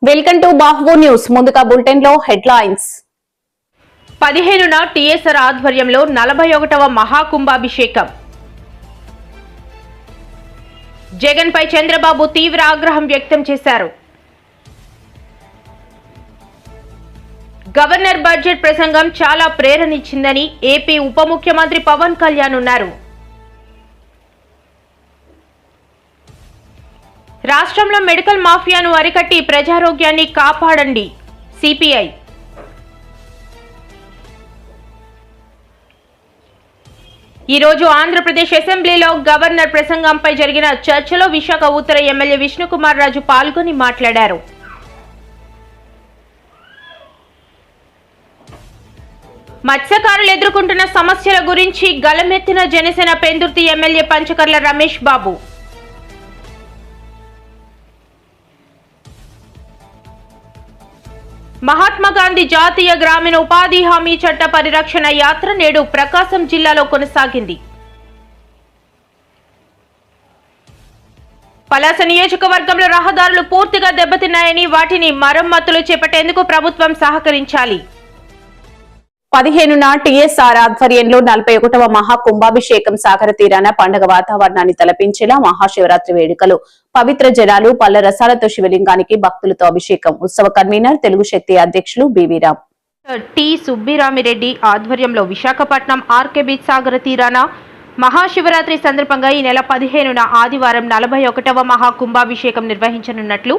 Welcome to బాహువు news. ముందుగా bulletin లో హెడ్లైన్స్. 15న టీఎస్ఆర్ ఆధ్వర్యంలో 41వ మహాకుంభాభిషేకం. జగన్ పై చంద్రబాబు తీవ్ర ఆగ్రహం వ్యక్తం చేశారు. గవర్నర్ బడ్జెట్ ప్రసంగం చాలా ప్రేరణిచ్చిందని ఏపీ ఉప ముఖ్యమంత్రి పవన్ కళ్యాణ్ అన్నారు. రాష్ట్రంలో మెడికల్ మాఫియాను అరికట్టి ప్రజారోగ్యాన్ని కాపాడండి సిపిఐ. ఈరోజు ఆంధ్రప్రదేశ్ అసెంబ్లీలో గవర్నర్ ప్రసంగంపై జరిగిన చర్చలో విశాఖ ఉత్తర ఎమ్మెల్యే విష్ణుకుమార్ రాజు పాల్గొని మాట్లాడారు. మత్స్యకారులు ఎదుర్కొంటున్న సమస్యల గురించి గళమెత్తిన జనసేన పెందుర్తి ఎమ్మెల్యే పంచకర్ల రమేష్ బాబు. మహాత్మా గాంధీ జాతీయ గ్రామీణ ఉపాధి హామీ చట్ట పరిరక్షణ యాత్ర నేడు ప్రకాశం జిల్లాలో కొనసాగింది. పలాస నియోజకవర్గంలో రహదారులు పూర్తిగా దెబ్బతిన్నాయని వాటిని మరమ్మతులు చేపట్టేందుకు ప్రభుత్వం సహకరించాలి. 15న టీఎస్ఆర్ ఆధ్వర్యంలో 41వ మహాకుంభాభిషేకం సాగర తీరాన పండుగ వాతావరణాన్ని తలపించేలా మహాశివరాత్రి వేడుకలు. పవిత్ర జలాలు పళ్ల రసాలతో శివలింగానికి భక్తులతో అభిషేకం. ఉత్సవ కన్వీనర్ తెలుగు శక్తి అధ్యక్షులు బివిరామ్. టి సుబ్బిరామిరెడ్డి ఆధ్వర్యంలో విశాఖపట్నం ఆర్కే బీచ్ సాగర తీరాన మహాశివరాత్రి సందర్భంగా ఈ నెల 15న ఆదివారం 41వ మహాకుంభాభిషేకం నిర్వహించనున్నట్లు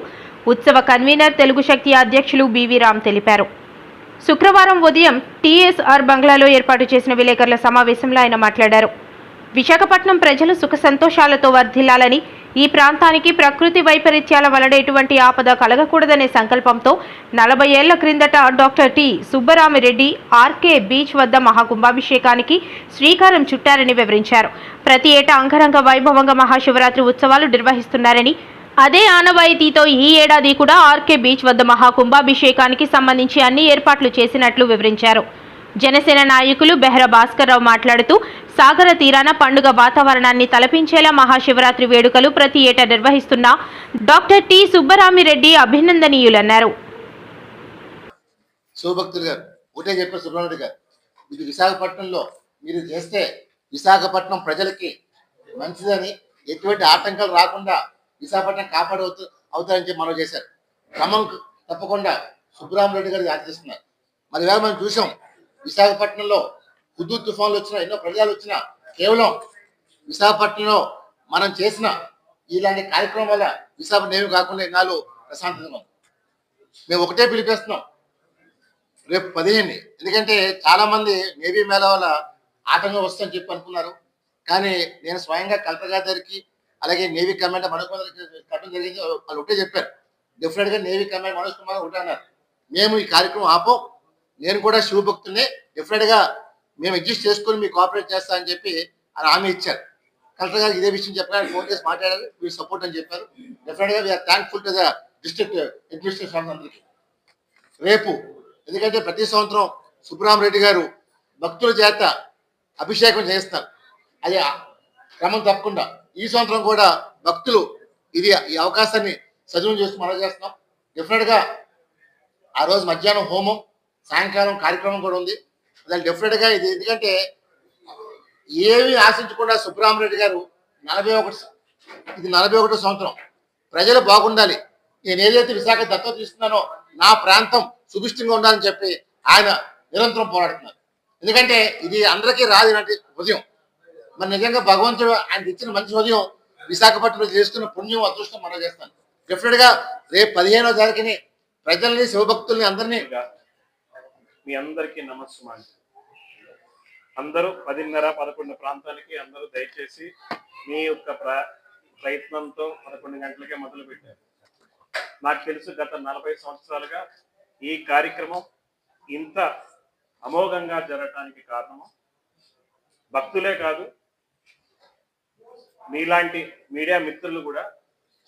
ఉత్సవ కన్వీనర్ తెలుగు శక్తి అధ్యక్షులు బివిరామ్ తెలిపారు. శుక్రవారం ఉదయం టీఎస్ఆర్ బంగ్లాలో ఏర్పాటు చేసిన విలేకరుల సమావేశంలో ఆయన మాట్లాడారు. విశాఖపట్నం ప్రజలు సుఖ సంతోషాలతో వర్ధిల్లాలని, ఈ ప్రాంతానికి ప్రకృతి వైపరీత్యాల వలన ఎటువంటి ఆపద కలగకూడదనే సంకల్పంతో 40 ఏళ్ల క్రిందట doctor T Subbaramireddy RK beach వద్ద మహాకుంభాభిషేకానికి శ్రీకారం చుట్టారని వివరించారు. ప్రతి ఏటా అంగరంగ వైభవంగా మహాశివరాత్రి ఉత్సవాలు నిర్వహిస్తున్నారని, అదే ఆనవాయితీతో ఈ ఏడాది కూడా ఆర్కే బీచ్ వద్ద మహాకుంభాభిషేకానికి సంబంధించి అన్ని ఏర్పాట్లు చేసినట్లు వివరించారు. జనసేన నాయకులు బెహ్రా భాస్కర్రావు మాట్లాడుతూ సాగర తీరాన పండుగ వాతావరణాన్ని తలపించేలా మహాశివరాత్రి వేడుకలు ప్రతి ఏటా నిర్వహిస్తున్న డాక్టర్ టి సుబ్బరామిరెడ్డి అభినందనీయులన్నారు. విశాఖపట్నంలో మీరు చేస్తే విశాఖపట్నం ప్రజలకి మంచిదని, ఎటువంటి ఆటంకాలు రాకుండా విశాఖపట్నం అవుతారని చెప్పి మనం చేశారు. క్రమం తప్పకుండా సుబ్బరామిరెడ్డి గారు ఆచరిస్తున్నారు. మరి వేళ మనం చూసాం, విశాఖపట్నంలో హుదూ తుఫాన్లు వచ్చినా, ఎన్నో ప్రజలు వచ్చినా, కేవలం విశాఖపట్నంలో మనం చేసిన ఇలాంటి కార్యక్రమం వల్ల విశాఖపట్నం ఏమి కాకుండా ఇన్నాళ్ళు ప్రశాంతంగా మేము ఒకటే పిలిపిస్తున్నాం, రేపు 15. ఎందుకంటే చాలా మంది నేవీ మేళ వల్ల ఆటంకం వస్తుందని చెప్పి అనుకున్నారు. కానీ నేను స్వయంగా కలెక్టర్ గారి దగ్గరికి, అలాగే నేవీ కమాండర్ మనోజ్ కుమార్ కట్టడం జరిగింది. వాళ్ళు ఒకటే చెప్పారు, డెఫినెట్ గా నేవీ కమాండర్ మనోజ్ కుమార్ ఒకటే అన్నారు, మేము ఈ కార్యక్రమం ఆపం, నేను కూడా శివభక్తుల్ని, డెఫినెట్ గా మేము అడ్జస్ట్ చేసుకుని మీకు కోఆపరేట్ చేస్తా అని చెప్పి ఆయన హామీ ఇచ్చారు. కలెక్టర్ గారు ఇదే విషయం చెప్పడానికి ఫోన్ చేసి మాట్లాడారు, వీళ్ళు సపోర్ట్ అని చెప్పారు. డెఫినెట్ గా we are thankful to the district administration అందరికీ. రేపు ఎందుకంటే ప్రతి సంవత్సరం సుబ్బరామిరెడ్డి గారు భక్తుల చేత అభిషేకం చేస్తారు, అది క్రమం తప్పకుండా ఈ సంవత్సరం కూడా భక్తులు ఈ అవకాశాన్ని సద్వినియోగం చేస్తూ మనం చేస్తున్నాం. డెఫినెట్ గా ఆ రోజు మధ్యాహ్నం హోమం, సాయంకాలం కార్యక్రమం కూడా ఉంది. దాని డెఫినెట్ గా ఇది ఎందుకంటే ఏమీ ఆశించకుండా సుబ్బరామిరెడ్డి గారు 41 సంవత్సరం ప్రజలు బాగుండాలి, నేను ఏదైతే విశాఖ దత్తత తీసుకున్నానో నా ప్రాంతం సుభిష్టంగా ఉండాలని చెప్పి ఆయన నిరంతరం పోరాడుతున్నారు. ఎందుకంటే ఇది అందరికీ రాదినట్టు ఉదయం, మరి నిజంగా భగవంతుడు ఆయనకి ఇచ్చిన మంచి ఉదయం విశాఖపట్నంలో చేసుకున్న పుణ్యం, అదృష్టం మనం చేస్తాను. డెఫినెట్ గా రేపు 15వ తారీఖుని ప్రజల్ని, శివభక్తుల్ని అందరినీ మీ అందరికీ నమస్కారం. అందరూ 10:30-11 ప్రాంతానికి అందరూ దయచేసి మీ యొక్క ప్రయత్నంతో 11 గంటలకే మొదలు పెట్టారు. నాకు తెలుసు గత 40 సంవత్సరాలుగా ఈ కార్యక్రమం ఇంత అమోఘంగా జరగటానికి కారణము భక్తులే కాదు, మీలాంటి మీడియా మిత్రులు కూడా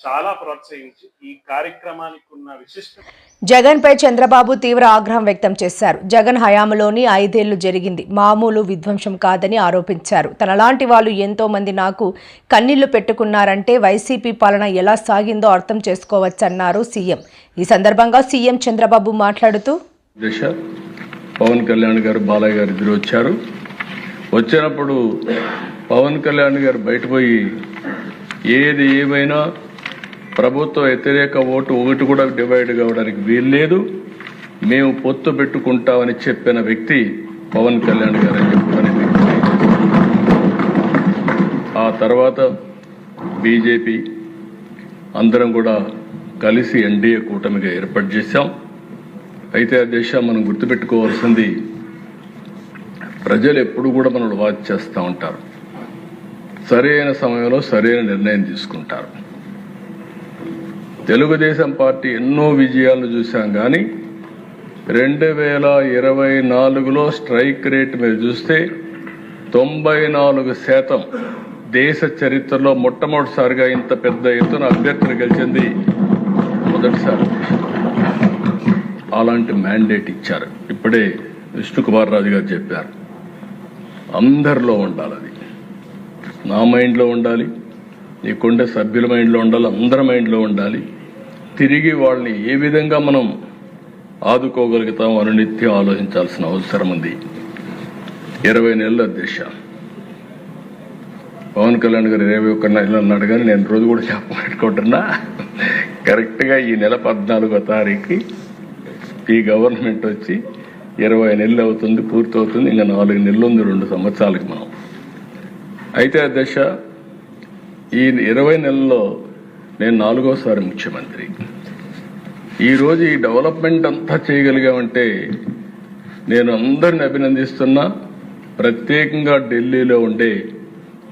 చాలా ప్రోత్సహించి ఈ కార్యక్రమానికి ఉన్న విశిష్ట జగన్ పై చంద్రబాబు తీవ్ర ఆగ్రహం వ్యక్తం చేశారు. జగన్ హయాంలోని 5 ఏళ్లు జరిగింది మామూలు విధ్వంసం కాదని ఆరోపించారు. తనలాంటి వాళ్ళు ఎంతో మంది నాకు కన్నీళ్లు పెట్టుకున్నారంటే వైసీపీ పాలన ఎలా సాగిందో అర్థం చేసుకోవచ్చన్నారు సీఎం. ఈ సందర్భంగా సీఎం చంద్రబాబు మాట్లాడుతూ పవన్ కళ్యాణ్ గారు బాలయ్య గారు ఇద్దరు వచ్చారు. వచ్చినప్పుడు పవన్ కళ్యాణ్ గారు బయటపోయి ఏది ఏమైనా ప్రభుత్వ వ్యతిరేక ఓటు ఒకటి కూడా డివైడ్ కావడానికి వీల్లేదు, మేము పొత్తు పెట్టుకుంటామని చెప్పిన వ్యక్తి పవన్ కళ్యాణ్ గారు అని చెప్పుకునే వ్యక్తి. ఆ తర్వాత బీజేపీ అందరం కూడా కలిసి ఎన్డీఏ కూటమిగా ఏర్పాటు చేశాం. అయితే అధ్యక్ష, మనం గుర్తుపెట్టుకోవాల్సింది, ప్రజలు ఎప్పుడు కూడా మనల్ని వాచ్ చేస్తూ ఉంటారు, సరైన సమయంలో సరైన నిర్ణయం తీసుకుంటారు. తెలుగుదేశం పార్టీ ఎన్నో విజయాలు చూశాం, కానీ 2024లో స్ట్రైక్ రేట్ మీరు చూస్తే 94% దేశ చరిత్రలో మొట్టమొదటిసారిగా ఇంత పెద్ద ఎత్తున అభ్యర్థులు గెలిచింది మొదటిసారి. అలాంటి మ్యాండేట్ ఇచ్చారు. ఇప్పుడే విష్ణుకుమార్ రాజు గారు చెప్పారు, అందరిలో ఉండాలి, అది నా మైండ్లో ఉండాలి, నీకుండే సభ్యుల మైండ్లో ఉండాలి, అందరి మైండ్లో ఉండాలి. తిరిగి వాళ్ళని ఏ విధంగా మనం ఆదుకోగలుగుతాం అని నిత్యం ఆలోచించాల్సిన అవసరం ఉంది. 20 నెలల అధ్యక్ష, పవన్ కళ్యాణ్ గారు 21 నెలలు అన్నాడు, కానీ నేను రోజు కూడా చెప్పబెట్టుకుంటున్నా. కరెక్ట్గా ఈ నెల 14వ తారీఖుకి ఈ గవర్నమెంట్ వచ్చి 20 నెలలు అవుతుంది, పూర్తవుతుంది. ఇంకా 4 నెలలు ఉంది 2 సంవత్సరాలకి మనం. అయితే అధ్యక్ష, ఈ 20 నెలల్లో నేను 4వసారి ముఖ్యమంత్రి. ఈరోజు ఈ డెవలప్మెంట్ అంతా చేయగలిగామంటే నేను అందరిని అభినందిస్తున్నా. ప్రత్యేకంగా ఢిల్లీలో ఉండే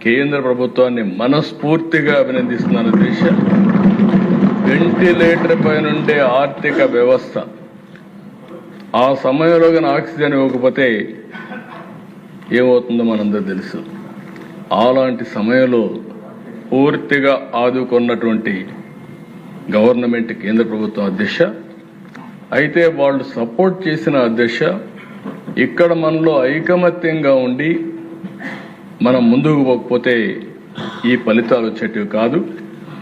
కేంద్ర ప్రభుత్వాన్ని మనస్ఫూర్తిగా అభినందిస్తున్నాను అధ్యక్ష. వెంటిలేటర్ పైనుండే ఆర్థిక వ్యవస్థ ఆ సమయంలో కానీ ఆక్సిజన్ ఇవ్వకపోతే ఏమవుతుందో మనందరూ తెలుసు. అలాంటి సమయంలో పూర్తిగా ఆదుకున్నటువంటి గవర్నమెంట్ కేంద్ర ప్రభుత్వం అధ్యక్ష. అయితే వాళ్ళు సపోర్ట్ చేసిన అధ్యక్ష, ఇక్కడ మనలో ఐకమత్యంగా ఉండి మనం ముందుకు పోకపోతే ఈ ఫలితాలు వచ్చేటివి కాదు.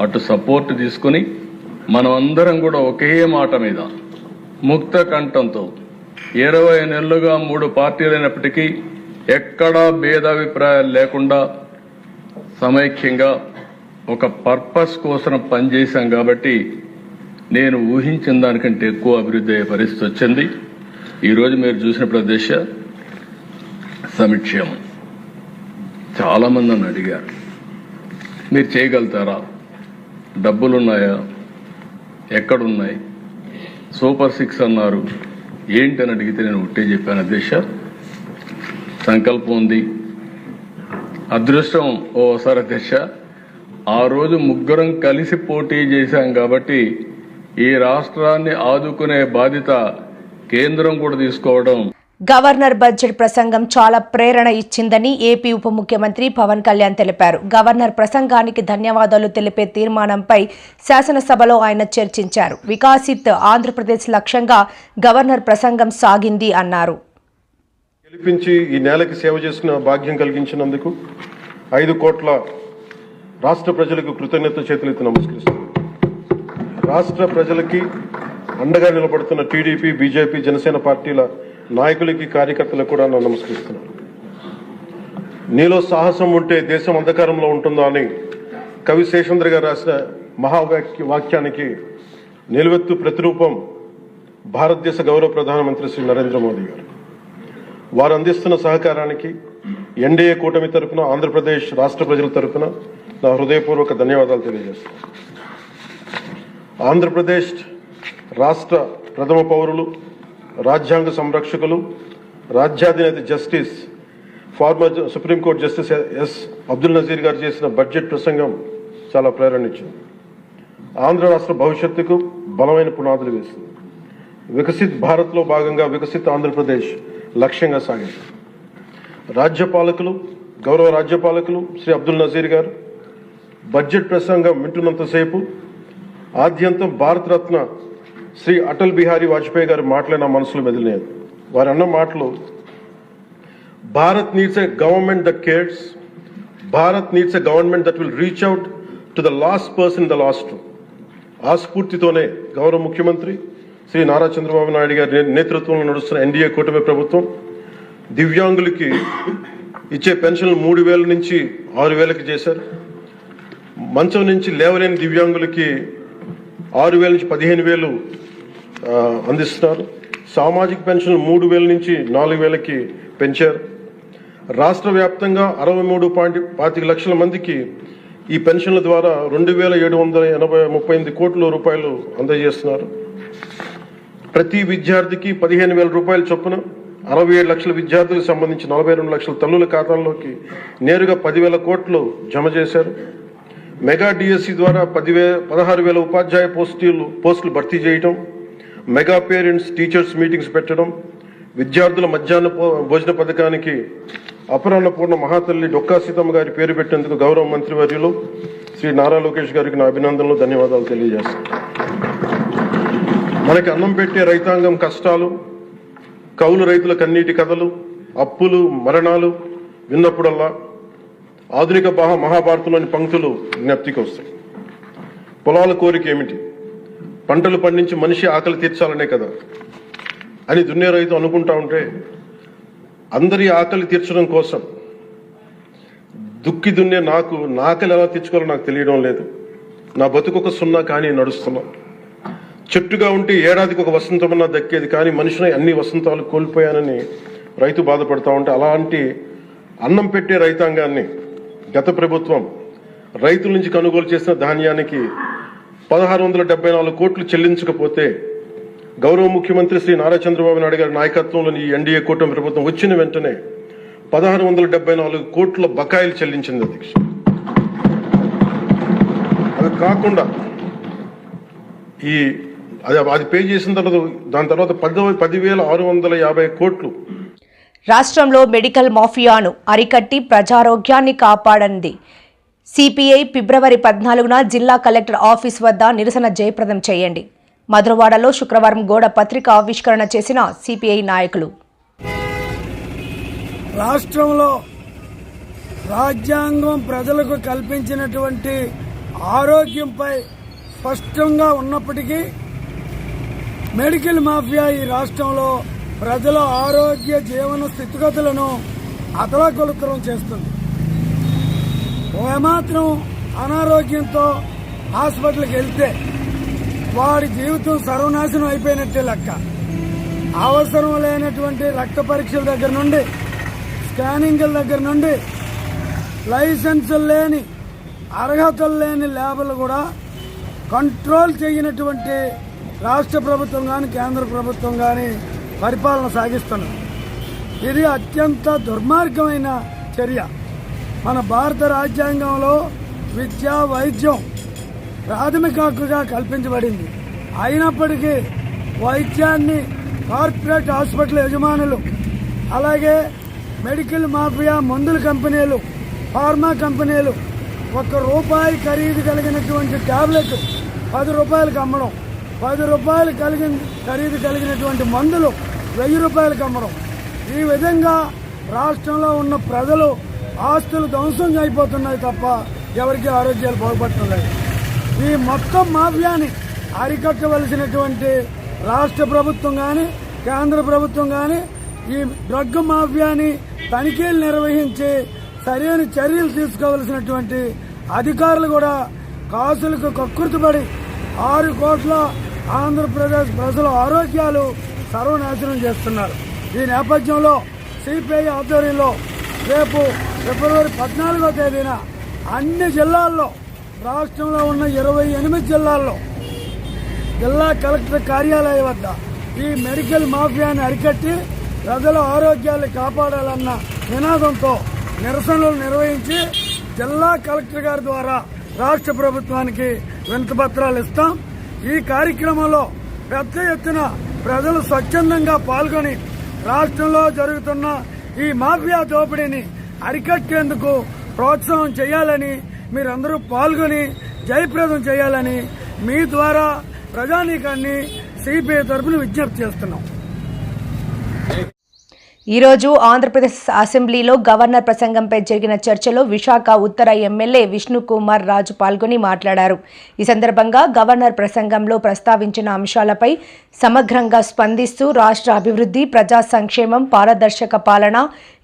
అటు సపోర్ట్ తీసుకుని మనం అందరం కూడా ఒకే మాట మీద ముక్త కంఠంతో 20 నెలలుగా 3 పార్టీలైనప్పటికీ ఎక్కడా భేదాభిప్రాయాలు లేకుండా సమైక్యంగా ఒక పర్పస్ కోసం పనిచేశాం. కాబట్టి నేను ఊహించిన దానికంటే ఎక్కువ అభివృద్ధి అయ్యే పరిస్థితి వచ్చింది. ఈరోజు మీరు చూసినప్పుడు అధ్యక్ష, సంక్షేమం చాలా మంది నన్ను అడిగారు, మీరు చేయగలుగుతారా, డబ్బులున్నాయా, ఎక్కడున్నాయి, సూపర్ 6 అన్నారు, ఏంటని అడిగితే నేను ఒకటే చెప్పాను అధ్యక్ష, సంకల్పం ఉంది, అదృష్టం ఓసారి అధ్యక్ష. ఆ రోజు ముగ్గురం కలిసి పోటీ చేశాం కాబట్టి ఈ రాష్ట్రాన్ని ఆదుకునే బాధ్యత కేంద్రం కూడా తీసుకోవడం. గవర్నర్ బడ్జెట్ ప్రసంగం చాలా ప్రేరణ ఇచ్చిందని ఏపీ ఉప ముఖ్యమంత్రి పవన్ కళ్యాణ్ తెలిపారు. గవర్నర్ ప్రసంగానికి ధన్యవాదాలు తెలిపే తీర్మానంపై శాసనసభలో ఆయన చర్చించారు. వికసిత్ ఆంధ్రప్రదేశ్ లక్ష్యంగా గవర్నర్ ప్రసంగం సాగింది అన్నారు. గెలిపించి ఈ నేలకి సేవ చేసిన భాగ్యం కలిగించినందుకు 5 కోట్ల రాష్ట్ర ప్రజలకు కృతజ్ఞత చేతులెత్తి నమస్కరిస్తున్నాను. రాష్ట్ర ప్రజలకి అండగా నిలబడుతున్న టీడీపీ, బీజేపీ, జనసేన పార్టీల నాయకులకి, కార్యకర్తలకు కూడా నేను నమస్కరిస్తున్నాను. నీలో సాహసం ఉంటే దేశం అంధకారంలో ఉంటుందా అని కవి శేషేంద్ర గారు రాసిన వాక్యానికి నిలువెత్తు ప్రతిరూపం భారతదేశ గౌరవ ప్రధానమంత్రి శ్రీ నరేంద్ర మోదీ గారు. వారు అందిస్తున్న సహకారానికి ఎన్డీఏ కూటమి తరఫున, ఆంధ్రప్రదేశ్ రాష్ట్ర ప్రజల తరఫున నా హృదయపూర్వక ధన్యవాదాలు తెలియజేస్తున్నాను. ఆంధ్రప్రదేశ్ రాష్ట్ర ప్రథమ పౌరులు, రాజ్యాంగ సంరక్షకులు, రాజ్యాధినేత justice former supreme court justice S Abdul Nazeer గారు చేసిన బడ్జెట్ ప్రసంగం చాలా ప్రేరణ ఇచ్చింది. ఆంధ్ర రాష్ట్ర భవిష్యత్తుకు బలమైన పునాదులు వేసింది. వికసిత్ భారత్లో భాగంగా వికసిత్ ఆంధ్రప్రదేశ్ లక్ష్యంగా సాగింది. గౌరవ రాజ్యపాలకులు శ్రీ అబ్దుల్ నజీర్ గారు బడ్జెట్ ప్రసంగం వింటున్నంతసేపు ఆద్యంతం భారతరత్న శ్రీ అటల్ బిహారీ వాజ్పేయి గారి మాటలే నా మనసులో మెదిలినాయి. వారు అన్న మాటలు, Bharat needs a government that cares, Bharat needs a government that will reach out to the last person the last. ఆ స్ఫూర్తితోనే గౌరవ ముఖ్యమంత్రి శ్రీ నారా చంద్రబాబు నాయుడు గారి నేతృత్వంలో నడుస్తున్న ఎన్డీఏ కూటమి ప్రభుత్వం దివ్యాంగులకి ఇచ్చే పెన్షన్లు 3,000 నుంచి 6,000కి చేశారు. మంచం నుంచి లేవలేని దివ్యాంగులకి 6,000 నుంచి 15,000 అందిస్తున్నారు. సామాజిక పెన్షన్లు 3,000 నుంచి 4,000కి పెంచారు. రాష్ట్ర వ్యాప్తంగా 63.25 లక్షల మందికి ఈ పెన్షన్ల ద్వారా 2,738 కోట్ల రూపాయలు అందజేస్తున్నారు. ప్రతి విద్యార్థికి 15,000 రూపాయల చొప్పున 67 లక్షల విద్యార్థులకు సంబంధించి 42 లక్షల తల్లుల ఖాతాల్లోకి నేరుగా 10,000 కోట్లు జమ చేశారు. మెగా డిఎస్సి ద్వారా 16,000 ఉపాధ్యాయ పోస్టులు భర్తీ చేయడం, మెగా పేరెంట్స్ టీచర్స్ మీటింగ్స్ పెట్టడం, విద్యార్థుల మధ్యాహ్న భోజన పథకానికి అపరాన్నపూర్ణ మహాతల్లి డొక్కా సీతమ్మ గారి పేరు పెట్టేందుకు గౌరవ మంత్రివర్యులు శ్రీ నారా లోకేష్ గారికి నా అభినందనలు, ధన్యవాదాలు తెలియజేస్తాను. మనకి అన్నం పెట్టే రైతాంగం కష్టాలు, కౌలు రైతుల కన్నీటి కథలు, అప్పులు, మరణాలు విన్నప్పుడల్లా ఆధునిక మహాభారతంలోని పంక్తులు జ్ఞప్తికి వస్తాయి. పొలాల కోరిక ఏమిటి? పంటలు పండించి మనిషి ఆకలి తీర్చాలనే కదా అని దున్నే రైతు అనుకుంటా ఉంటే, అందరి ఆకలి తీర్చడం కోసం దుక్కి దున్నే నా ఆకలి ఎలా తీర్చుకోవాలో నాకు తెలియడం లేదు. నా బతుకొక సున్నా కానీ నడుస్తున్నా. చెట్టుగా ఉంటే ఏడాదికి ఒక వసంతమన్నా దక్కేది, కానీ మనిషిని అన్ని వసంతాలు కోల్పోయానని రైతు బాధపడతా ఉంటే, అలాంటి అన్నం పెట్టే రైతాంగాన్ని గత ప్రభుత్వం రైతుల నుంచి కొనుగోలు చేసిన ధాన్యానికి 1,674 కోట్లు చెల్లించకపోతే గౌరవ ముఖ్యమంత్రి శ్రీ నారా చంద్రబాబు నాయుడు గారి నాయకత్వంలోని ఈ ఎన్డీఏ కూటమి ప్రభుత్వం వచ్చిన వెంటనే 1,674 కోట్ల బకాయిలు చెల్లించింది అధ్యక్ష. అది కాకుండా అది పే చేసిన తర్వాత దాని తర్వాత 10,650 కోట్లు రాష్ట్రంలో మెడికల్ మాఫియాను అరికట్టి ప్రజారోగ్యాన్ని కాపాడండి. సిపిఐ ఫిబ్రవరి 14న జిల్లా కలెక్టర్ ఆఫీస్ వద్ద నిరసన జయప్రదం చేయండి. మధురవాడలో శుక్రవారం గోడ పత్రిక ఆవిష్కరణ చేసిన సిపిఐ నాయకులు, రాష్ట్రంలో రాజ్యాంగం ప్రజలకు కల్పించినటువంటి ఆరోగ్యంపై స్పష్టంగా ఉన్నప్పటికీ మెడికల్ మాఫియా ఈ రాష్ట్రంలో ప్రజల ఆరోగ్య జీవన స్థితిగతులను అతలాకులతరం చేస్తుంది. ఏమాత్రం అనారోగ్యంతో హాస్పిటల్కి వెళ్తే వాడి జీవితం సర్వనాశనం అయిపోయినట్టే లెక్క. అవసరం లేనటువంటి రక్త పరీక్షల దగ్గర నుండి, స్కానింగ్ల దగ్గర నుండి, లైసెన్సులు లేని, అర్హతలు లేని ల్యాబ్లు కూడా కంట్రోల్ చేయనటువంటి రాష్ట్ర ప్రభుత్వం కానీ కేంద్ర ప్రభుత్వం కానీ పరిపాలన సాగిస్తున్నారు. ఇది అత్యంత దుర్మార్గమైన చర్య. మన భారత రాజ్యాంగంలో విద్య, వైద్యం ప్రాథమిక హక్కుగా కల్పించబడింది. అయినప్పటికీ వైద్యాన్ని కార్పొరేట్ హాస్పిటల్ యజమానులు, అలాగే మెడికల్ మాఫియా మందుల కంపెనీలు, ఫార్మా కంపెనీలు ₹1 ఖరీదు కలిగినటువంటి టాబ్లెట్ 10 రూపాయలకు అమ్మడం, 10 రూపాయలు ఖరీదు కలిగినటువంటి మందులు 1000 రూపాయలకు అమ్మడం. ఈ విధంగా రాష్ట్రంలో ఉన్న ప్రజలు ఆస్తులు ధ్వంసం అయిపోతున్నాయి తప్ప ఎవరికి ఆరోగ్యాలు బాగుపడుతున్నాయి. ఈ మొత్తం మాఫియాని అరికట్టవలసినటువంటి రాష్ట్ర ప్రభుత్వం కానీ కేంద్ర ప్రభుత్వం కానీ ఈ డ్రగ్ మాఫియాని తనిఖీలు నిర్వహించి సరైన చర్యలు తీసుకోవలసినటువంటి అధికారులు కూడా కాసులకు కక్కుర్తిపడి 6 కోట్ల ఆంధ్రప్రదేశ్ ప్రజల ఆరోగ్యాలు సర్వనాశనం చేస్తున్నారు. ఈ నేపథ్యంలో సిపిఐ ఆధ్వర్యంలో రేపు ఫిబ్రవరి 14వ తేదీన అన్ని జిల్లాల్లో, రాష్ట్రంలో ఉన్న 28 జిల్లాల్లో జిల్లా కలెక్టర్ కార్యాలయం వద్ద ఈ మెడికల్ మాఫియాని అరికట్టి ప్రజల ఆరోగ్యాలు కాపాడాలన్న నినాదంతో నిరసనలు నిర్వహించి జిల్లా కలెక్టర్ గారి ద్వారా రాష్ట్ర ప్రభుత్వానికి వినతిపత్రాలు ఇస్తాం. ఈ కార్యక్రమంలో పెద్ద ఎత్తున ప్రజలు స్వచ్ఛందంగా పాల్గొని రాష్ట్రంలో జరుగుతున్న ఈ మాఫియా దోపిడీని అరికట్టేందుకు ప్రోత్సాహం చేయాలని, మీరందరూ పాల్గొని జయప్రదం చేయాలని మీ ద్వారా ప్రజానీకాన్ని సిపిఐ తరఫున విజ్ఞప్తి చేస్తున్నాం. ఈరోజు ఆంధ్రప్రదేశ్ అసెంబ్లీలో గవర్నర్ ప్రసంగంపై జరిగిన చర్చలో విశాఖ ఉత్తర ఎమ్మెల్యే విష్ణుకుమార్ రాజు పాల్గొని మాట్లాడారు. ఈ సందర్భంగా గవర్నర్ ప్రసంగంలో ప్రస్తావించిన అంశాలపై సమగ్రంగా స్పందిస్తూ రాష్ట్ర అభివృద్ధి, ప్రజా సంక్షేమం, పారదర్శక పాలన,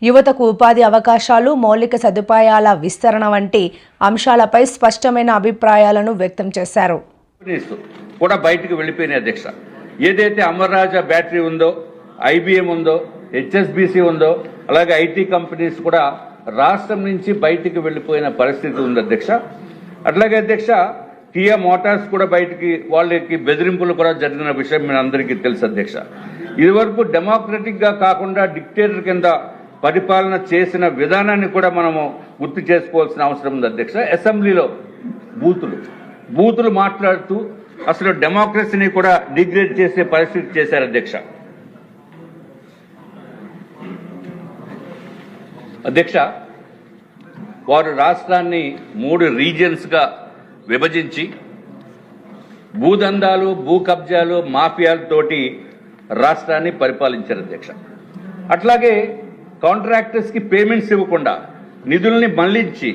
యువతకు ఉపాధి అవకాశాలు, మౌలిక సదుపాయాల విస్తరణ వంటి అంశాలపై స్పష్టమైన అభిప్రాయాలను వ్యక్తం చేశారు. కూడా బయటకు వెళ్ళిపోయినాయి అధ్యక్ష. ఏదైతే అమర్రాజా బ్యాటరీ ఉందో, ఐబిఎం ఉందో, హెచ్ఎస్బిసి ఉందో, అలాగే ఐటీ కంపెనీస్ కూడా రాష్ట్రం నుంచి బయటికి వెళ్ళిపోయిన పరిస్థితి ఉంది అధ్యక్ష. అట్లాగే అధ్యక్ష కియా మోటార్స్ కూడా బయటికి వాళ్ళకి బెదిరింపులు కూడా జరిగిన విషయం మీ అందరికీ తెలుసు అధ్యక్ష. ఇదివరకు డెమోక్రటిక్ గా కాకుండా డిక్టేటర్ కింద పరిపాలన చేసిన విధానాన్ని కూడా మనము గుర్తు చేసుకోవాల్సిన అవసరం ఉంది అధ్యక్ష. అసెంబ్లీలో బూతులు మాట్లాడుతూ అసలు డెమోక్రసీని కూడా డిగ్రేడ్ చేసే పరిస్థితి చేశారు అధ్యక్ష. వారు రాష్ట్రాన్ని 3 రీజియన్స్ గా విభజించి భూదందాలు, భూ కబ్జాలు, మాఫియాలతోటి రాష్ట్రాన్ని పరిపాలించారు అధ్యక్ష. అట్లాగే కాంట్రాక్టర్స్ కి పేమెంట్స్ ఇవ్వకుండా నిధుల్ని మళ్లించి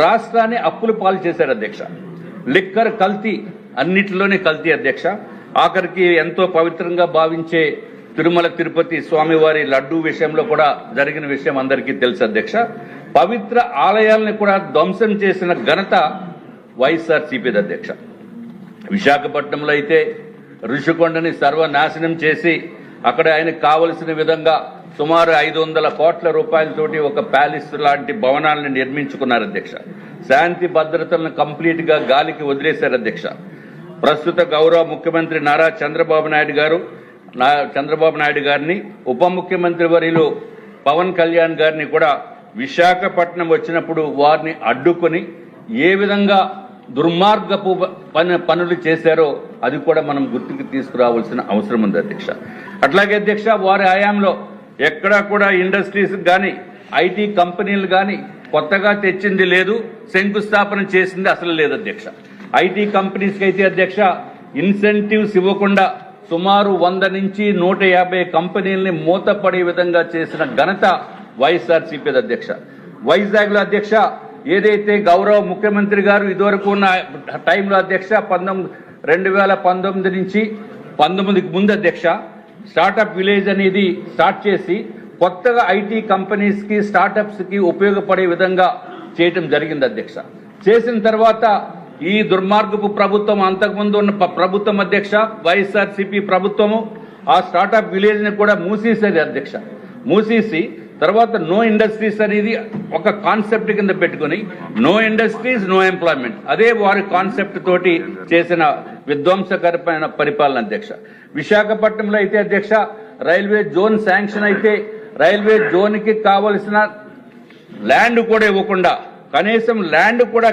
రాష్ట్రాన్ని అప్పులు పాలు చేశారు అధ్యక్ష. లిక్కర్ కల్తీ, అన్నిటిలోనే కల్తీ అధ్యక్ష. ఆఖరికి ఎంతో పవిత్రంగా భావించే తిరుమల తిరుపతి స్వామివారి లడ్డూ విషయంలో కూడా జరిగిన విషయం అందరికీ తెలుసు అధ్యక్ష. పవిత్ర ఆలయాలను కూడా ధ్వంసం చేసిన ఘనత వైఎస్ఆర్సీపీ అధ్యక్ష. విశాఖపట్నంలో అయితే ఋషికొండని సర్వనాశనం చేసి అక్కడ ఆయనకు కావలసిన విధంగా సుమారు 500 కోట్ల రూపాయలతోటి ఒక ప్యాలెస్ లాంటి భవనాలను నిర్మించుకున్నారు అధ్యక్ష. శాంతి భద్రతలను కంప్లీట్ గా గాలికి వదిలేశారు అధ్యక్ష. ప్రస్తుత గౌరవ ముఖ్యమంత్రి నారా చంద్రబాబు నాయుడు గారిని, ఉప ముఖ్యమంత్రి వర్యులు పవన్ కళ్యాణ్ గారిని కూడా విశాఖపట్నం వచ్చినప్పుడు వారిని అడ్డుకొని ఏ విధంగా దుర్మార్గపు పనులు చేశారో అది కూడా మనం గుర్తుకు తీసుకురావాల్సిన అవసరం ఉంది అధ్యక్ష. అట్లాగే అధ్యక్ష వారి హయాంలో ఎక్కడా కూడా ఇండస్ట్రీస్ కానీ, ఐటీ కంపెనీలు కానీ కొత్తగా తెచ్చింది లేదు, శంకుస్థాపన చేసింది అసలు లేదు అధ్యక్ష. ఐటీ కంపెనీస్కి అయితే అధ్యక్ష ఇన్సెంటివ్స్ ఇవ్వకుండా సుమారు 100 నుంచి 150 కంపెనీల్ని మూతపడే విధంగా చేసిన ఘనత వైఎస్ఆర్సీపీ అధ్యక్ష. వైజాగ్ లో అధ్యక్ష ఏదైతే గౌరవ ముఖ్యమంత్రి గారు ఇదివరకు ఉన్న టైంలో అధ్యక్ష 2019 నుంచి 19కి ముందు అధ్యక్ష స్టార్టప్ విలేజ్ అనేది స్టార్ట్ చేసి కొత్తగా ఐటీ కంపెనీస్ కి, స్టార్టప్స్ కి ఉపయోగపడే విధంగా చేయటం జరిగింది అధ్యక్ష. చేసిన తర్వాత ఈ దుర్మార్గపు ప్రభుత్వం, అంతకుముందు ఉన్న ప్రభుత్వం అధ్యక్ష వైఎస్ఆర్సీపీ ప్రభుత్వము ఆ స్టార్టప్ విలేజ్ ని కూడా మూసేసేది అధ్యక్ష. మూసేసి తర్వాత నో ఇండస్ట్రీస్ అనేది ఒక కాన్సెప్ట్ కింద పెట్టుకుని నో ఇండస్ట్రీస్ నో ఎంప్లాయ్మెంట్, అదే వారి కాన్సెప్ట్ తోటి చేసిన విధ్వంసకరమైన పరిపాలన అధ్యక్ష. విశాఖపట్నంలో అయితే అధ్యక్ష రైల్వే జోన్ శాంక్షన్ అయితే రైల్వే జోన్ కి కావలసిన ల్యాండ్ కూడా ఇవ్వకుండా, కనీసం ల్యాండ్ కూడా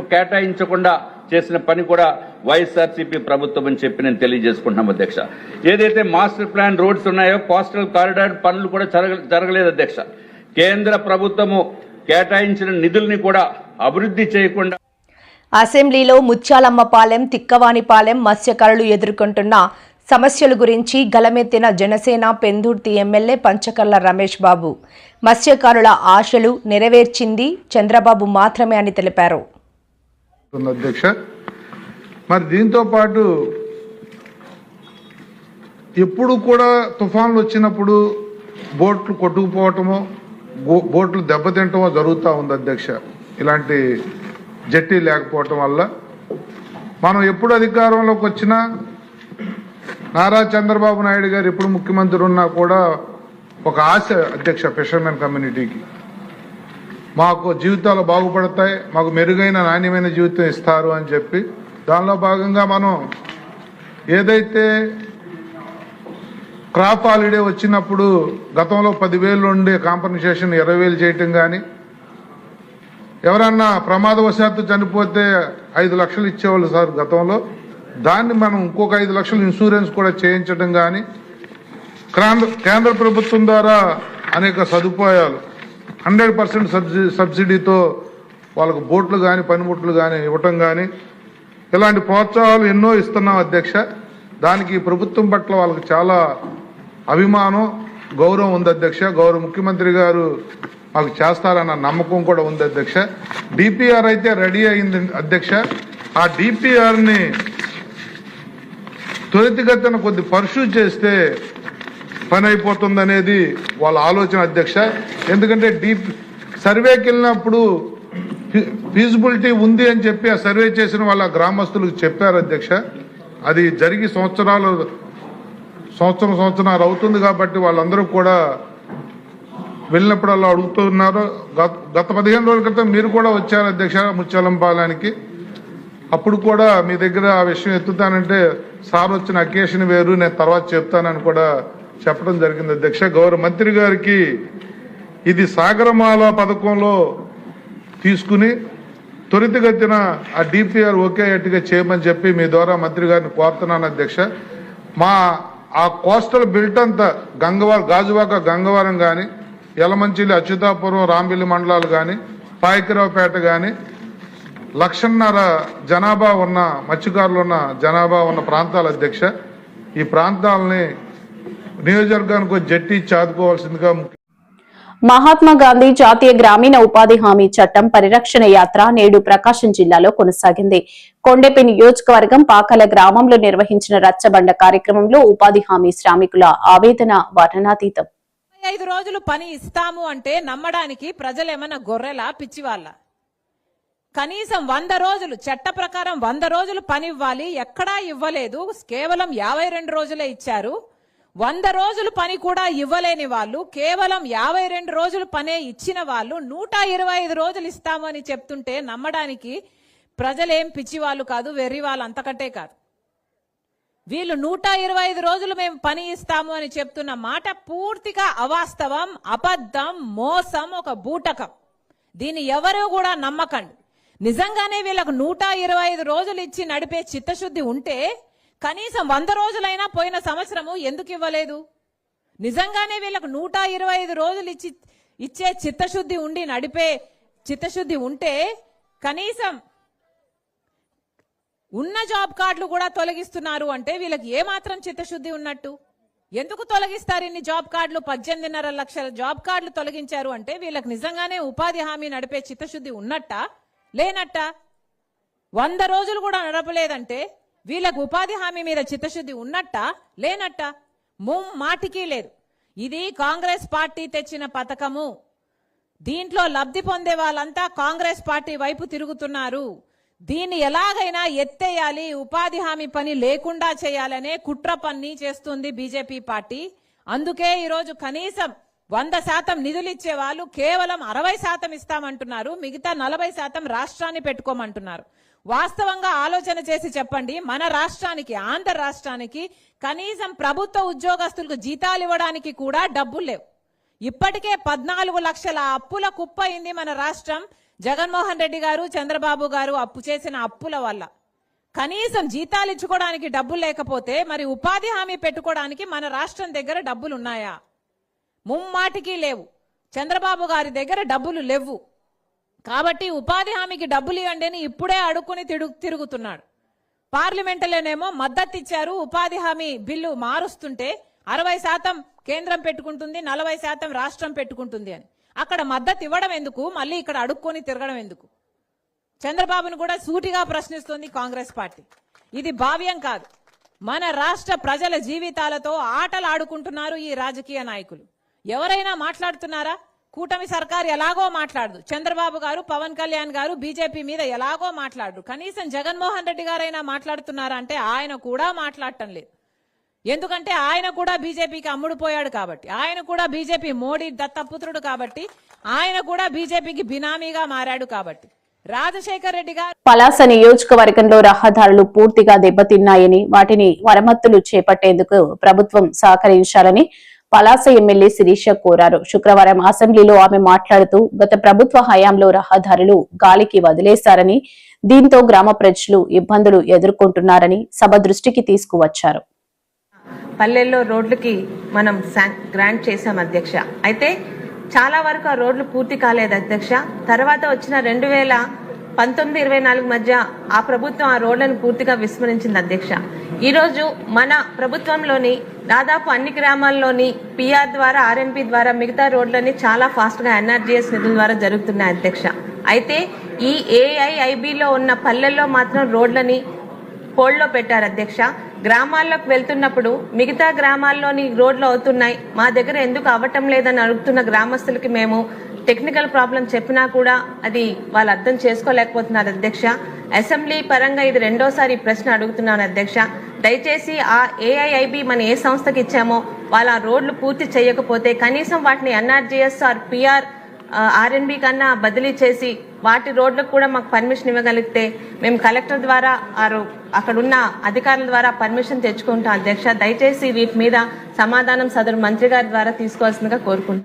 కేటాయించకుండా చేసిన పని కూడా వైఎస్ఆర్సీపీ ప్రభుత్వం అని చెప్పి నేను తెలియజేసుకుంటున్నాం అధ్యక్ష. ఏదైతే మాస్టర్ ప్లాన్ రోడ్స్ ఉన్నాయో, కోస్టల్ కారిడార్ పనులు కూడా జరగలేదు అధ్యక్ష. కేంద్ర ప్రభుత్వము కేటాయించిన నిధుల్ని కూడా అభివృద్ధి చేయకుండా అసెంబ్లీలో ముత్యాలమ్మపాలెం, తిక్కవానిపాలెం మత్స్యకారులు ఎదుర్కొంటున్న సమస్యల గురించి గలమెత్తిన జనసేన పెందుర్తి ఎమ్మెల్యే పంచకర్ల రమేష్ బాబు. మత్స్యకారుల ఆశలు నెరవేర్చింది చంద్రబాబు మాత్రమే అని తెలిపారు. అధ్యక్ష, మరి దీంతో పాటు ఎప్పుడు కూడా తుఫాన్లు వచ్చినప్పుడు బోట్లు కొట్టుకుపోవటమో, బోట్లు దెబ్బతింటమో జరుగుతూ ఉంది అధ్యక్ష. ఇలాంటి జట్టి లేకపోవటం వల్ల మనం ఎప్పుడు అధికారంలోకి వచ్చినా నారా చంద్రబాబు నాయుడు గారు ఎప్పుడు ముఖ్యమంత్రి ఉన్నా కూడా ఒక ఆశ అధ్యక్ష, ఫిషర్మెన్ కమ్యూనిటీకి మాకు జీవితాలు బాగుపడతాయి, మాకు మెరుగైన నాణ్యమైన జీవితం ఇస్తారు అని చెప్పి దానిలో భాగంగా మనం ఏదైతే క్రాప్ హాలిడే వచ్చినప్పుడు గతంలో 10,000 ఉండే కాంపన్సేషన్ 20,000 చేయటం కానీ, ఎవరన్నా ప్రమాదవశాత్తు చనిపోతే 5 లక్షలు ఇచ్చేవాళ్ళు సార్ గతంలో, దాన్ని మనం ఇంకొక 5 లక్షలు ఇన్సూరెన్స్ కూడా చేయించడం కానీ, కేంద్ర ప్రభుత్వం ద్వారా అనేక సదుపాయాలు 100% సబ్సిడీతో వాళ్ళకు బోట్లు కానీ, పనిముట్లు కానీ ఇవ్వటం కానీ, ఇలాంటి ప్రోత్సాహాలు ఎన్నో ఇస్తున్నాం అధ్యక్ష. దానికి ప్రభుత్వం పట్ల వాళ్ళకి చాలా అభిమానం, గౌరవం ఉంది అధ్యక్ష. గౌరవ ముఖ్యమంత్రి గారు మాకు చేస్తారన్న నమ్మకం కూడా ఉంది అధ్యక్ష. డిపిఆర్ అయితే రెడీ అయింది అధ్యక్ష. ఆ డిపిఆర్ని త్వరితగతిన కొద్ది పర్సూ చేస్తే పని అయిపోతుంది అనేది వాళ్ళ ఆలోచన అధ్యక్ష. ఎందుకంటే సర్వేకి వెళ్ళినప్పుడు ఫీజిబిలిటీ ఉంది అని చెప్పి ఆ సర్వే చేసిన వాళ్ళ గ్రామస్తులకు చెప్పారు అధ్యక్ష. అది జరిగి సంవత్సరాలు అవుతుంది కాబట్టి వాళ్ళందరూ కూడా వెళ్ళినప్పుడు అలా అడుగుతున్నారు. గత 15 రోజుల క్రితం మీరు కూడా వచ్చారు అధ్యక్ష ముత్యాలంపాలెంకి. అప్పుడు కూడా మీ దగ్గర ఆ విషయం ఎత్తుతానంటే సార్ వచ్చిన అకేషన్ వేరు, నేను తర్వాత చెప్తానని కూడా చెప్పడం జరిగింది అధ్యక్ష. గౌరవ మంత్రి గారికి ఇది సాగరమాల పథకంలో తీసుకుని త్వరితగతిన ఆ డిపిఆర్ ఓకే అట్టుగా చేయమని చెప్పి మీ ద్వారా మంత్రి గారిని కోరుతున్నాను అధ్యక్ష. ఆ కోస్టల్ బెల్ట్ అంతా గాజువాక గంగవరం కానీ, యలమంచిలి అచ్యుతాపురం రాంబిల్లి మండలాలు కానీ, పాయకరావుపేట కానీ 1.5 లక్షల జనాభా ఉన్న మత్స్యకారులు ఉన్న జనాభా ఉన్న ప్రాంతాలు అధ్యక్ష. ఈ ప్రాంతాలని నియోజకవర్గానికి జట్టి చాదుకోవాల్సిందిగా. మహాత్మా గాంధీ జాతీయ గ్రామీణ ఉపాధి హామీ చట్టం పరిరక్షణ యాత్ర నేడు ప్రకాశం జిల్లాలో కొనసాగింది. కొండెపి నియోజకవర్గం పాకల గ్రామంలో నిర్వహించిన రచ్చబండ కార్యక్రమంలో ఉపాధి హామీ శ్రామికుల ఆవేదన వర్ణనాతీతం. 5 రోజులు పని ఇస్తాము అంటే నమ్మడానికి ప్రజలేమన్నా గొర్రెలా పిచ్చివాళ్ళ? కనీసం 100 రోజులు చట్ట ప్రకారం 100 రోజులు పని ఇవ్వాలి, ఎక్కడా ఇవ్వలేదు. కేవలం 52 రోజులే ఇచ్చారు. 100 రోజులు పని కూడా ఇవ్వలేని వాళ్ళు, కేవలం 52 రోజులు పనే ఇచ్చిన వాళ్ళు 125 రోజులు ఇస్తాము అని చెప్తుంటే నమ్మడానికి ప్రజలేం పిచ్చివాళ్ళు కాదు, వెర్రి వాళ్ళు అంతకంటే కాదు. వీళ్ళు 125 రోజులు మేము పని ఇస్తాము అని చెప్తున్న మాట పూర్తిగా అవాస్తవం, అబద్ధం, మోసం, ఒక బూటకం. దీన్ని ఎవరూ కూడా నమ్మకండి. నిజంగానే వీళ్ళకు 125 రోజులు ఇచ్చి నడిపే చిత్తశుద్ధి ఉంటే కనీసం 100 రోజులైనా పోయిన సంవత్సరము ఎందుకు ఇవ్వలేదు? నిజంగానే వీళ్ళకు 125 రోజులు ఇచ్చే చిత్తశుద్ధి ఉండి నడిపే చిత్తశుద్ధి ఉంటే కనీసం ఉన్న జాబ్ కార్డులు కూడా తొలగిస్తున్నారు అంటే వీళ్ళకి ఏమాత్రం చిత్తశుద్ధి ఉన్నట్టు? ఎందుకు తొలగిస్తారు ఇన్ని జాబ్ కార్డులు? 18.5 లక్షల జాబ్ కార్డులు తొలగించారు అంటే వీళ్ళకి నిజంగానే ఉపాధి హామీ నడిపే చిత్తశుద్ధి ఉన్నట్టా లేనట్టా? 100 రోజులు కూడా నడపలేదంటే వీళ్ళకు ఉపాధి హామీ మీద చిత్తశుద్ధి ఉన్నట్టా లేనట్టా? మాటికి లేదు. ఇది కాంగ్రెస్ పార్టీ తెచ్చిన పథకము. దీంట్లో లబ్ధి పొందే వాళ్ళంతా కాంగ్రెస్ పార్టీ వైపు తిరుగుతున్నారు. దీన్ని ఎలాగైనా ఎత్తేయాలి, ఉపాధి హామీ పని లేకుండా చేయాలనే కుట్ర పన్ని చేస్తుంది బీజేపీ పార్టీ. అందుకే ఈరోజు కనీసం 100% నిధులు ఇచ్చే వాళ్ళు కేవలం 60% ఇస్తామంటున్నారు, మిగతా 40% రాష్ట్రాన్ని పెట్టుకోమంటున్నారు. వాస్తవంగా ఆలోచన చేసి చెప్పండి, మన రాష్ట్రానికి, ఆంధ్ర రాష్ట్రానికి కనీసం ప్రభుత్వ ఉద్యోగస్తులకు జీతాలు ఇవ్వడానికి కూడా డబ్బులు లేవు. ఇప్పటికే 14 లక్షల అప్పుల కుప్ప అయింది మన రాష్ట్రం. జగన్మోహన్ రెడ్డి గారు, చంద్రబాబు గారు అప్పు చేసిన అప్పుల వల్ల కనీసం జీతాలు ఇచ్చుకోవడానికి డబ్బులు లేకపోతే మరి ఉపాధి హామీ పెట్టుకోవడానికి మన రాష్ట్రం దగ్గర డబ్బులు ఉన్నాయా? ముమ్మాటికి లేవు. చంద్రబాబు గారి దగ్గర డబ్బులు లేవు. కాబట్టి ఉపాధి హామీకి డబ్బులు ఇవ్వండి అని ఇప్పుడే అడుక్కుని తిరుగుతున్నాడు. పార్లమెంటులోనేమో మద్దతు ఇచ్చారు, ఉపాధి హామీ బిల్లు మారుస్తుంటే 60% కేంద్రం పెట్టుకుంటుంది, 40% రాష్ట్రం పెట్టుకుంటుంది అని. అక్కడ మద్దతు ఇవ్వడం ఎందుకు, మళ్ళీ ఇక్కడ అడుక్కొని తిరగడం ఎందుకు? చంద్రబాబును కూడా సూటిగా ప్రశ్నిస్తుంది కాంగ్రెస్ పార్టీ. ఇది భావ్యం కాదు. మన రాష్ట్ర ప్రజల జీవితాలతో ఆటలు ఆడుకుంటున్నారు ఈ రాజకీయ నాయకులు. ఎవరైనా మాట్లాడుతున్నారా? కూటమి సర్కారు ఎలాగో మాట్లాడదు. చంద్రబాబు గారు, పవన్ కళ్యాణ్ గారు బీజేపీ మీద ఎలాగో మాట్లాడరు. కనీసం జగన్మోహన్ రెడ్డి గారైనా మాట్లాడుతున్నారా అంటే ఆయన కూడా మాట్లాడటం లేదు. ఎందుకంటే ఆయన కూడా బీజేపీకి అమ్ముడుపోయాడు కాబట్టి, ఆయన కూడా బీజేపీ మోడీ దత్తపుత్రుడు కాబట్టి, ఆయన కూడా బీజేపీకి బినామీగా మారాడు కాబట్టి. రాజశేఖర్ రెడ్డి గారు పలాస నియోజకవర్గంలో రహదారులు పూర్తిగా దెబ్బతిన్నాయని, వాటిని మరమ్మతులు చేపట్టేందుకు ప్రభుత్వం సహకరించాలని పలాస ఎమ్మెల్యే శిరీష కోరారు. శుక్రవారం అసెంబ్లీలో ఆమె మాట్లాడుతూ గత ప్రభుత్వ హయాంలో రహదారులు గాలికి వదిలేశారని, దీంతో గ్రామ ప్రజలు ఇబ్బందులు ఎదుర్కొంటున్నారని సభ దృష్టికి తీసుకువచ్చారు. పల్లెల్లో రోడ్లకి మనం గ్రాంట్ చేశాం అధ్యక్ష. అయితే చాలా వరకు ఆ రోడ్లు పూర్తి కాలేదు అధ్యక్ష. తర్వాత వచ్చిన 1924 మధ్య ఆ ప్రభుత్వం ఆ రోడ్లను పూర్తిగా విస్మరించింది అధ్యక్ష. ఈరోజు మన ప్రభుత్వంలోని దాదాపు అన్ని గ్రామాల్లోని పిఆర్ ద్వారా, ఆర్ఎన్పి ద్వారా మిగతా రోడ్లని చాలా ఫాస్ట్ గా ఎన్ఆర్జీఎస్ నిధుల ద్వారా జరుగుతున్నాయి అధ్యక్ష. అయితే ఈ ఏఐఐబిలో ఉన్న పల్లెల్లో మాత్రం రోడ్లని హోల్డ్లో పెట్టారు అధ్యక్ష. గ్రామాల్లోకి వెళ్తున్నప్పుడు మిగతా గ్రామాల్లోని రోడ్లు అవుతున్నాయి, మా దగ్గర ఎందుకు అవ్వటం లేదని అడుగుతున్న గ్రామస్తులకి మేము టెక్నికల్ ప్రాబ్లం చెప్పినా కూడా అది వాళ్ళు అర్థం చేసుకోలేకపోతున్నారు అధ్యక్ష. అసెంబ్లీ పరంగా ఇది రెండోసారి ఈ ప్రశ్న అడుగుతున్నాను అధ్యక్ష. దయచేసి ఆ ఏఐఐబి మన ఏ సంస్థకి ఇచ్చామో వాళ్ళ రోడ్లు పూర్తి చేయకపోతే కనీసం వాటిని ఎన్ఆర్జీఎస్ ఆర్ పిఆర్ ఆర్ఎన్బి కన్నా బదిలీ చేసి వాటి రోడ్లకు కూడా మాకు పర్మిషన్ ఇవ్వగలిగితే మేము కలెక్టర్ ద్వారా అక్కడున్న అధికారుల ద్వారా పర్మిషన్ తెచ్చుకుంటాం అధ్యక్ష. దయచేసి వీటి మీద సమాధానం సదరు మంత్రి గారి ద్వారా తీసుకోవాల్సిందిగా కోరుకుంటున్నాం.